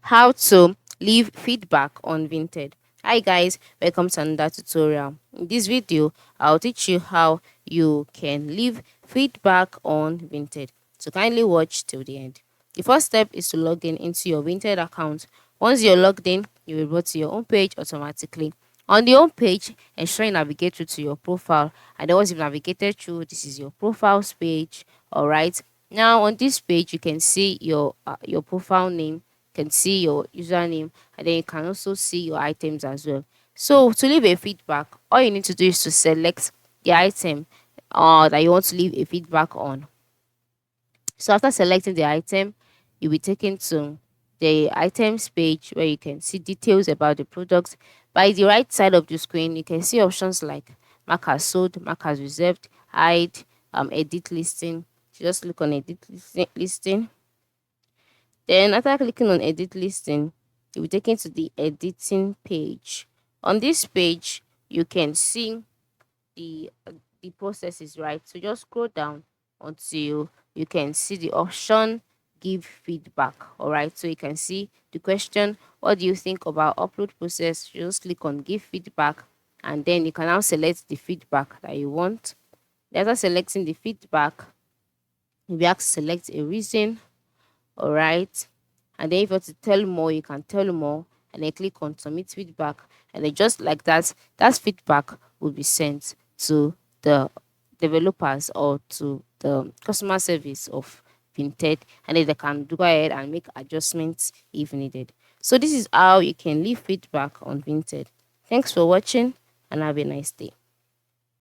how to leave feedback on Vinted. Hi guys, welcome to another tutorial. In this video, I'll teach you how you can leave feedback on Vinted. So kindly watch till the end. The first step is to log in into your Vinted account. Once you're logged in, you will go to your home page automatically. On the home page, ensure you navigate through to your profile. And then once you've navigated through, this is your profiles page. All right. Now on this page, you can see your profile name, can see your username, and then you can also see your items as well. So to leave a feedback, all you need to do is to select the item that you want to leave a feedback on. So after selecting the item, you'll be taken to the items page where you can see details about the product. By the right side of the screen, you can see options like mark as sold, mark as reserved, hide, edit listing. So just click on edit listing. Then after clicking on edit listing, you'll be taken to the editing page. On this page, you can see the the process is right. So just scroll down until you can see the option give feedback. All right. So you can see the question, what do you think about upload process? You just click on give feedback, and then you can now select the feedback that you want. After selecting the feedback, you'll be asked to select a reason. All right. And then if you want to tell more, you can tell more, and then click on submit feedback. And then just like that, that feedback will be sent to the developers or to the customer service of Vinted, and then they can go ahead and make adjustments if needed. So this is how you can leave feedback on Vinted. Thanks for watching, and have a nice day.